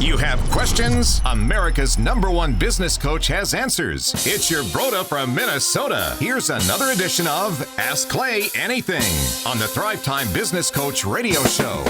You have questions? America's #1 business coach has answers. It's your Broda from Minnesota. Here's another edition of Ask Clay Anything on the Thrive Time Business Coach Radio Show.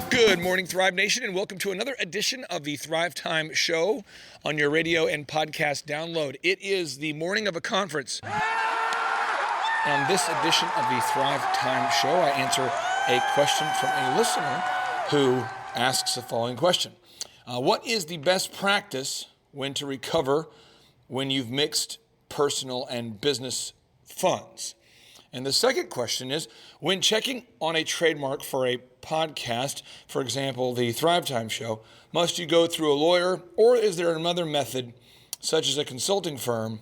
Good morning, Thrive Nation, and welcome to another edition of the Thrive Time Show on your radio and podcast download. It is the morning of a conference. On this edition of the Thrive Time Show, I answer a question from a listener who asks the following question. What is the best practice when to recover when you've mixed personal and business funds? And the second question is, when checking on a trademark for a podcast, for example, the Thrive Time Show, must you go through a lawyer, or is there another method, such as a consulting firm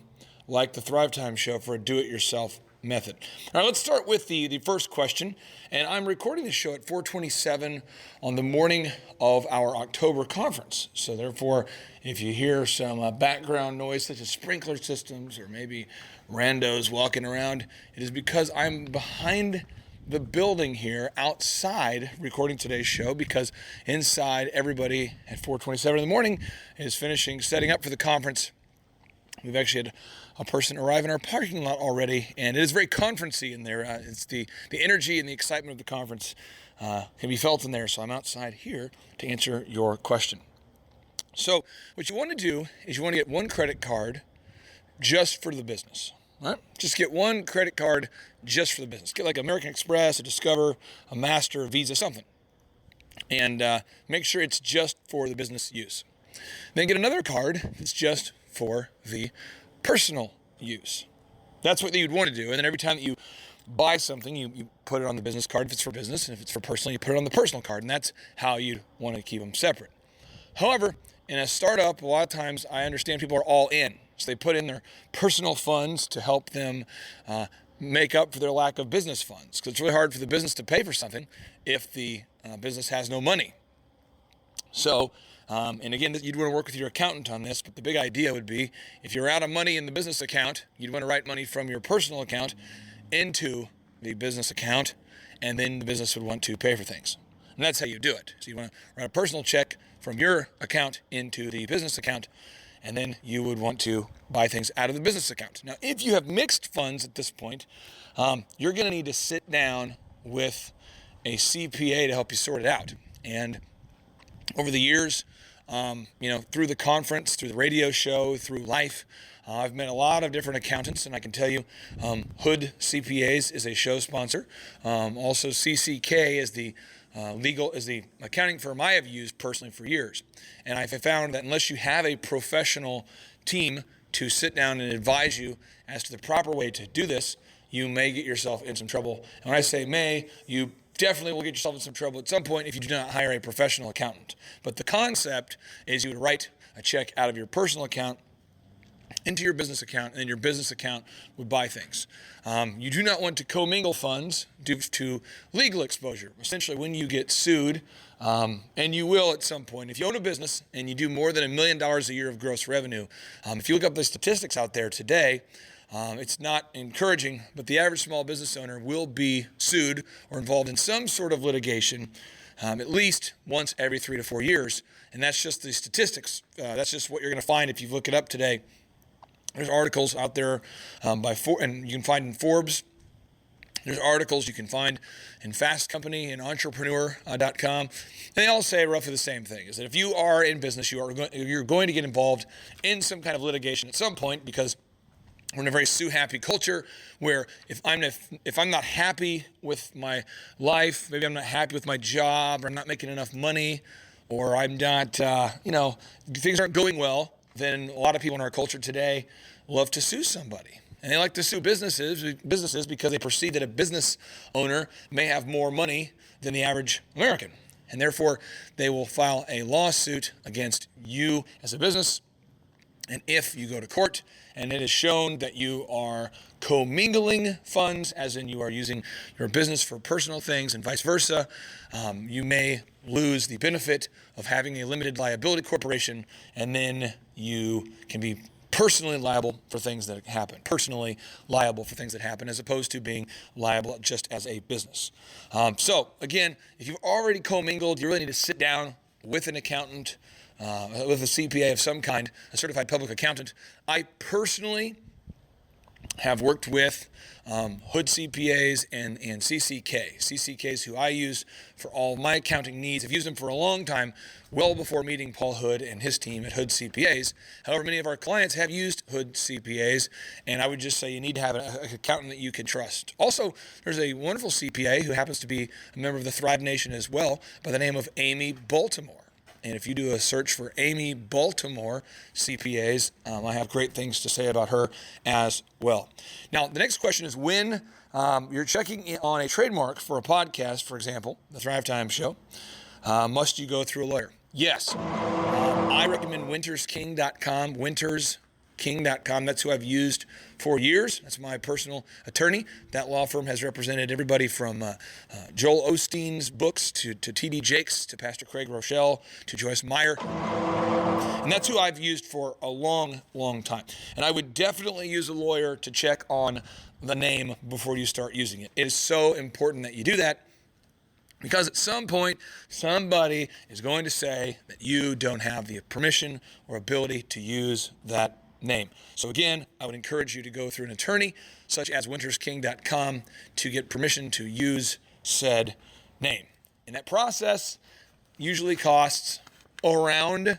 like the Thrive Time Show, for a do-it-yourself method? All right, let's start with the first question. And I'm recording this show at 4:27 on the morning of our October conference. So therefore, if you hear some background noise such as sprinkler systems or maybe randos walking around, it is because I'm behind the building here outside recording today's show, because inside everybody at 4:27 in the morning is finishing setting up for the conference. We've actually had a person arrive in our parking lot already, and it is very conferencey in there. It's the energy and the excitement of the conference can be felt in there. So I'm outside here to answer your question. So what you want to do is you want to get one credit card just for the business. Right? Just get one credit card just for the business. Get like American Express, a Discover, a Master, a Visa, something. And make sure it's just for the business use. Then get another card that's just for the personal use. That's what you'd want to do. And then every time that you buy something, you put it on the business card if it's for business, and if it's for personal, you put it on the personal card. And that's how you'd want to keep them separate. However, in a startup, a lot of times I understand people are all in. So they put in their personal funds to help them make up for their lack of business funds. Because it's really hard for the business to pay for something if the business has no money. So, and again, you'd want to work with your accountant on this, but the big idea would be, if you're out of money in the business account, you'd want to write money from your personal account into the business account, and then the business would want to pay for things. And that's how you do it. So you want to write a personal check from your account into the business account, and then you would want to buy things out of the business account. Now, if you have mixed funds at this point, you're going to need to sit down with a CPA to help you sort it out. And over the years, through the conference, through the radio show, through life, I've met a lot of different accountants, and I can tell you, Hood CPAs is a show sponsor. Also, CCK is the accounting firm I have used personally for years. And I've found that unless you have a professional team to sit down and advise you as to the proper way to do this, you may get yourself in some trouble. And when I say may, you definitely will get yourself in some trouble at some point if you do not hire a professional accountant. But the concept is you would write a check out of your personal account into your business account, and then your business account would buy things. You do not want to commingle funds due to legal exposure. Essentially, when you get sued, and you will at some point, if you own a business and you do more than $1 million a year of gross revenue, if you look up the statistics out there today, it's not encouraging, but the average small business owner will be sued or involved in some sort of litigation at least once every 3 to 4 years. And that's just the statistics. That's just what you're going to find if you look it up today. There's articles out there and you can find in Forbes. There's articles you can find in Fast Company and Entrepreneur.com. And they all say roughly the same thing, is that if you are in business, you're going to get involved in some kind of litigation at some point, because we're in a very sue-happy culture where if I'm not happy with my life, maybe I'm not happy with my job, or I'm not making enough money, or I'm not, things aren't going well, then a lot of people in our culture today love to sue somebody. And they like to sue businesses because they perceive that a business owner may have more money than the average American. And therefore, they will file a lawsuit against you as a business. And if you go to court and it is shown that you are commingling funds, as in you are using your business for personal things and vice versa, you may lose the benefit of having a limited liability corporation, and then you can be personally liable for things that happen, as opposed to being liable just as a business. So again, if you've already commingled, you really need to sit down with an accountant, with a CPA of some kind, a certified public accountant. I personally have worked with Hood CPAs and CCKs, who I use for all my accounting needs. I've used them for a long time, well before meeting Paul Hood and his team at Hood CPAs. However, many of our clients have used Hood CPAs, and I would just say you need to have an accountant that you can trust. Also, there's a wonderful CPA who happens to be a member of the Thrive Nation as well, by the name of Amy Baltimore. And if you do a search for Amy Baltimore CPAs, I have great things to say about her as well. Now, the next question is when you're checking on a trademark for a podcast, for example, the Thrive Time Show, must you go through a lawyer? Yes. I recommend wintersking.com, wintersking.com. That's who I've used for years. That's my personal attorney. That law firm has represented everybody from Joel Osteen's books to T.D. Jakes, to Pastor Craig Rochelle, to Joyce Meyer. And that's who I've used for a long, long time. And I would definitely use a lawyer to check on the name before you start using it. It is so important that you do that, because at some point, somebody is going to say that you don't have the permission or ability to use that name. So again, I would encourage you to go through an attorney, such as wintersking.com, to get permission to use said name. And that process usually costs around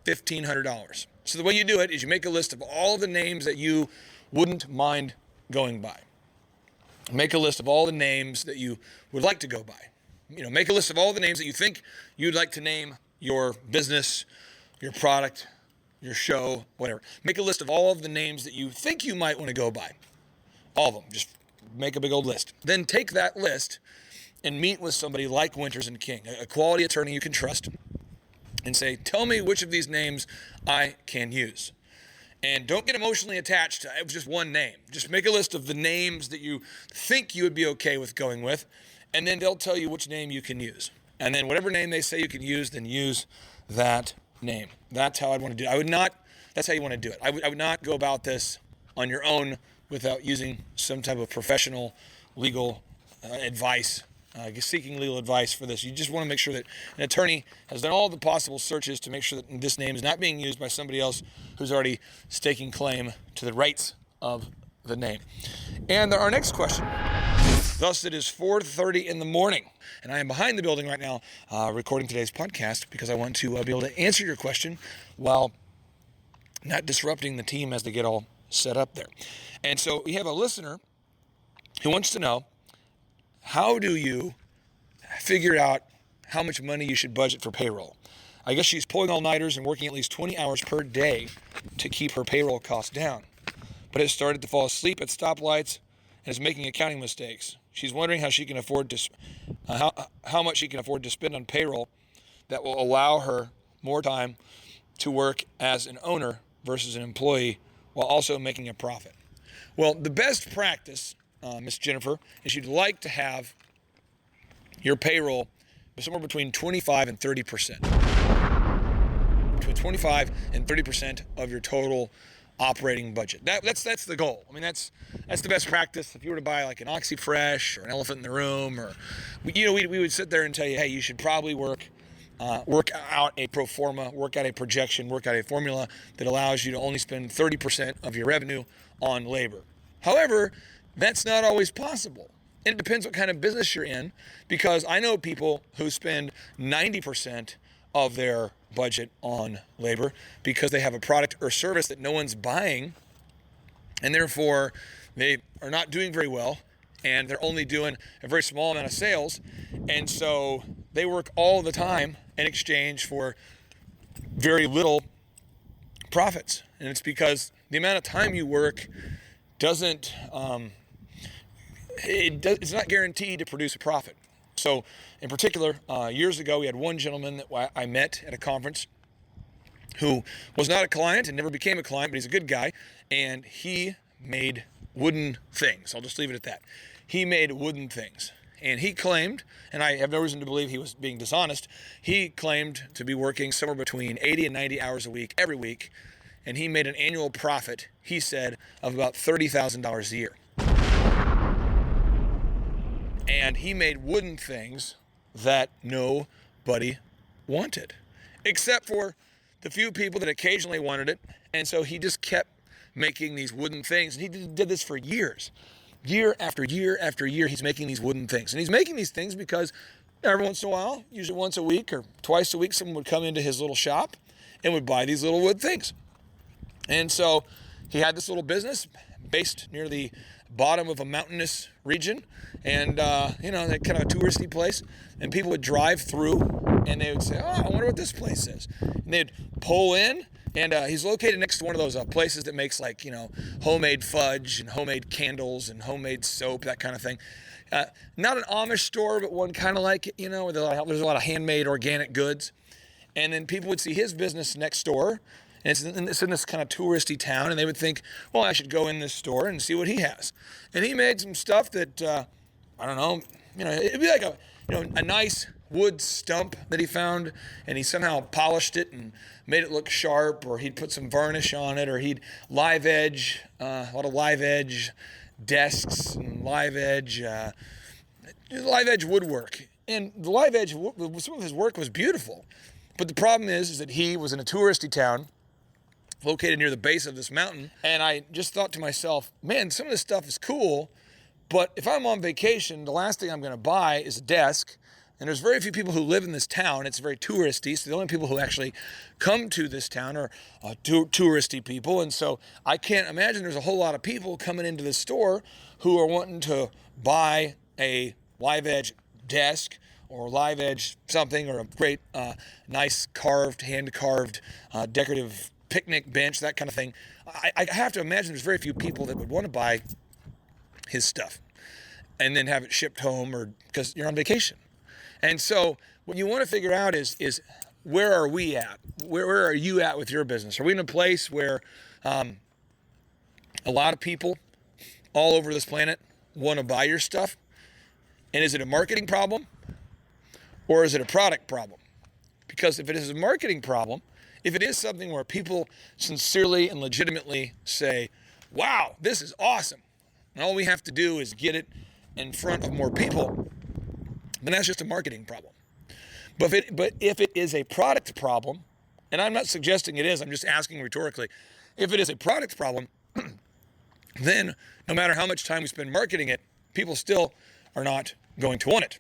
$1,500. So the way you do it is you make a list of all the names that you wouldn't mind going by. Make a list of all the names that you would like to go by. Make a list of all the names that you think you'd like to name your business, your product, your show, whatever. Make a list of all of the names that you think you might want to go by. All of them. Just make a big old list. Then take that list and meet with somebody like Winters and King, a quality attorney you can trust, and say, tell me which of these names I can use. And don't get emotionally attached to just one name. Just make a list of the names that you think you would be okay with going with, and then they'll tell you which name you can use. And then whatever name they say you can use, then use that name. That's how I'd want to do it. That's how you want to do it. I would not go about this on your own without using some type of professional legal advice, seeking legal advice for this. You just want to make sure that an attorney has done all the possible searches to make sure that this name is not being used by somebody else who's already staking claim to the rights of the name. And our next question. Thus, it is 4:30 in the morning, and I am behind the building right now recording today's podcast because I want to be able to answer your question while not disrupting the team as they get all set up there. And so we have a listener who wants to know, how do you figure out how much money you should budget for payroll? I guess she's pulling all-nighters and working at least 20 hours per day to keep her payroll costs down, but has started to fall asleep at stoplights and is making accounting mistakes. She's wondering how she can afford to, how much she can afford to spend on payroll that will allow her more time to work as an owner versus an employee while also making a profit. Well, the best practice, Miss Jennifer, is you'd like to have your payroll somewhere between 25 and 30%. Between 25 and 30% of your total operating budget. That's the goal. I mean, that's the best practice. If you were to buy like an OxyFresh or an Elephant in the Room, or we would sit there and tell you, hey, you should probably work out a pro forma, work out a projection, work out a formula that allows you to only spend 30% of your revenue on labor. However, that's not always possible. And it depends what kind of business you're in, because I know people who spend 90% of their budget on labor because they have a product or service that no one's buying, and therefore they are not doing very well, and they're only doing a very small amount of sales, and so they work all the time in exchange for very little profits. And it's because the amount of time you work doesn't it's not guaranteed to produce a profit. So in particular, years ago, we had one gentleman that I met at a conference who was not a client and never became a client, but he's a good guy, and he made wooden things. I'll just leave it at that. He made wooden things, and he claimed, and I have no reason to believe he was being dishonest, he claimed to be working somewhere between 80 and 90 hours a week, every week, and he made an annual profit, he said, of about $30,000 a year. And he made wooden things that nobody wanted, except for the few people that occasionally wanted it. And so he just kept making these wooden things. And he did this for years. Year after year after year, he's making these wooden things. And he's making these things because every once in a while, usually once a week or twice a week, someone would come into his little shop and would buy these little wood things. And so he had this little business based near the bottom of a mountainous region, and that kind of a touristy place. And people would drive through, and they would say, "Oh, I wonder what this place is." And they'd pull in, and he's located next to one of those places that makes homemade fudge and homemade candles and homemade soap, that kind of thing. Not an Amish store, but one kind of like it, where there's a lot of handmade organic goods. And then people would see his business next door, and it's in this kind of touristy town, and they would think, well, I should go in this store and see what he has. And he made some stuff that, I don't know, it'd be like a nice wood stump that he found, and he somehow polished it and made it look sharp, or he'd put some varnish on it, or he'd live edge, a lot of live edge desks and live edge woodwork. And the live edge, some of his work was beautiful. But the problem is that he was in a touristy town located near the base of this mountain. And I just thought to myself, man, some of this stuff is cool, but if I'm on vacation, the last thing I'm going to buy is a desk. And there's very few people who live in this town. It's very touristy. So the only people who actually come to this town are touristy people. And so I can't imagine there's a whole lot of people coming into the store who are wanting to buy a live edge desk or live edge something, or a great, nice hand-carved, decorative picnic bench, that kind of thing. I have to imagine there's very few people that would want to buy his stuff and then have it shipped home, or because you're on vacation. And so what you want to figure out is where are we at? Where are you at with your business? Are we in a place where a lot of people all over this planet want to buy your stuff? And is it a marketing problem? Or is it a product problem? Because if it is a marketing problem, if it is something where people sincerely and legitimately say, wow, this is awesome, and all we have to do is get it in front of more people, then that's just a marketing problem. But if it is a product problem, and I'm not suggesting it is, I'm just asking rhetorically, if it is a product problem, then no matter how much time we spend marketing it, people still are not going to want it.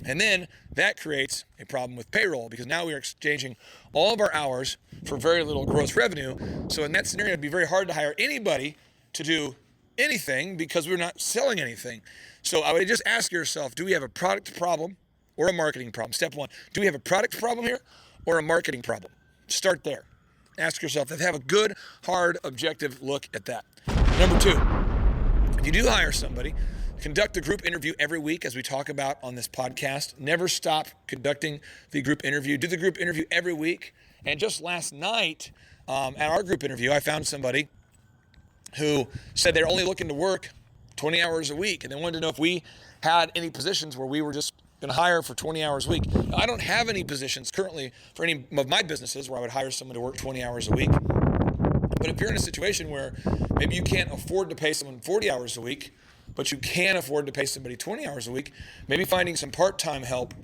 And then that creates a problem with payroll, because now we are exchanging all of our hours for very little gross revenue. So in that scenario, it'd be very hard to hire anybody to do anything because we're not selling anything. So I would just ask yourself, do we have a product problem or a marketing problem? Step one, do we have a product problem here or a marketing problem? Start there. Ask yourself, have a good, hard, objective look at that. Number two, if you do hire somebody, conduct a group interview every week, as we talk about on this podcast. Never stop conducting the group interview. Do the group interview every week. And just last night, at our group interview, I found somebody who said they're only looking to work 20 hours a week, and they wanted to know if we had any positions where we were just going to hire for 20 hours a week. Now, I don't have any positions currently for any of my businesses where I would hire someone to work 20 hours a week. But if you're in a situation where maybe you can't afford to pay someone 40 hours a week, but you can afford to pay somebody 20 hours a week, maybe finding some part-time help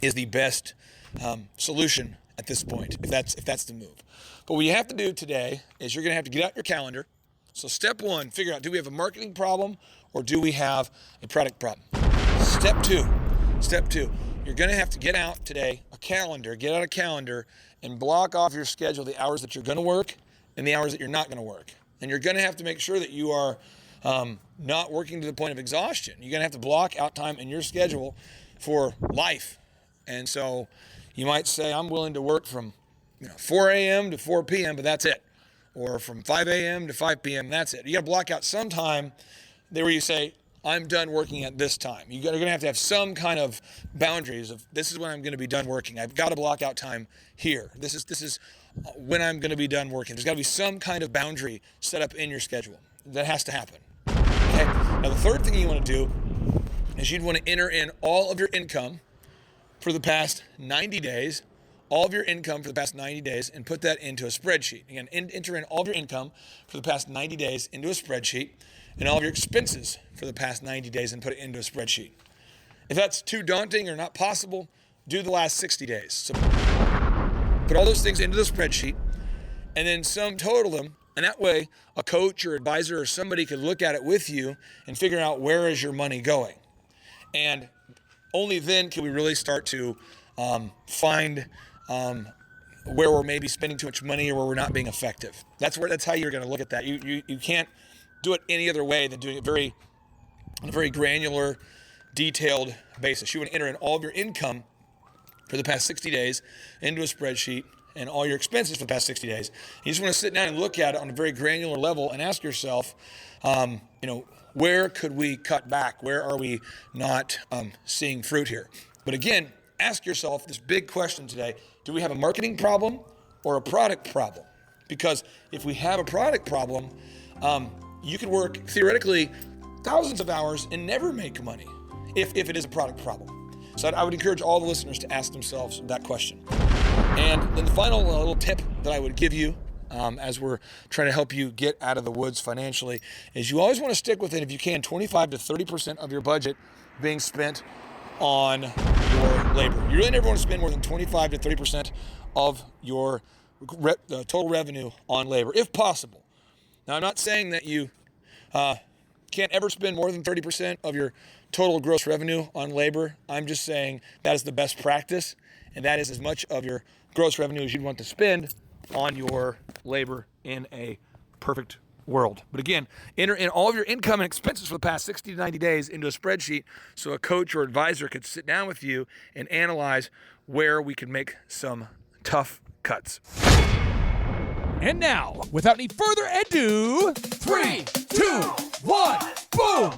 is the best solution at this point, if that's the move. But what you have to do today is you're going to have to get out your calendar. So step one, figure out, do we have a marketing problem or do we have a product problem? Step two, you're going to have to get out today a calendar and block off your schedule, the hours that you're going to work and the hours that you're not going to work. And you're going to have to make sure that you are not working to the point of exhaustion. You're going to have to block out time in your schedule for life. And so you might say, I'm willing to work from 4 a.m. to 4 p.m., but that's it. Or from 5 a.m. to 5 p.m., that's it. You got to block out some time there where you say, I'm done working at this time. You're going to have some kind of boundaries of, this is when I'm going to be done working. I've got to block out time here. This is when I'm going to be done working. There's got to be some kind of boundary set up in your schedule. That has to happen. Okay? Now, the third thing you want to do is you'd want to enter in all of your income for the past 90 days all of your income for the past 90 days and put that into a spreadsheet. Again, enter in all of your income for the past 90 days into a spreadsheet and all of your expenses for the past 90 days and put it into a spreadsheet. If that's too daunting or not possible, do the last 60 days. So put all those things into the spreadsheet and then sum total them. And that way, a coach or advisor or somebody could look at it with you and figure out where is your money going. And only then can we really start to find where we're maybe spending too much money or where we're not being effective. That's how you're going to look at that. You can't do it any other way than doing it on a very granular, detailed basis. You want to enter in all of your income for the past 60 days into a spreadsheet and all your expenses for the past 60 days. You just want to sit down and look at it on a very granular level and ask yourself, where could we cut back? Where are we not seeing fruit here? But again, ask yourself this big question today: do we have a marketing problem or a product problem? Because if we have a product problem, you could work theoretically thousands of hours and never make money if it is a product problem. So I would encourage all the listeners to ask themselves that question. And then the final little tip that I would give you as we're trying to help you get out of the woods financially is you always want to stick within, if you can, 25 to 30% of your budget being spent on your labor. You really never want to spend more than 25 to 30% of your total revenue on labor, if possible. Now, I'm not saying that you can't ever spend more than 30% of your total gross revenue on labor. I'm just saying that is the best practice, and that is as much of your gross revenue as you'd want to spend on your labor in a perfect world. But again, enter in all of your income and expenses for the past 60 to 90 days into a spreadsheet so a coach or advisor could sit down with you and analyze where we can make some tough cuts. And now, without any further ado, 3, 2, 1, boom!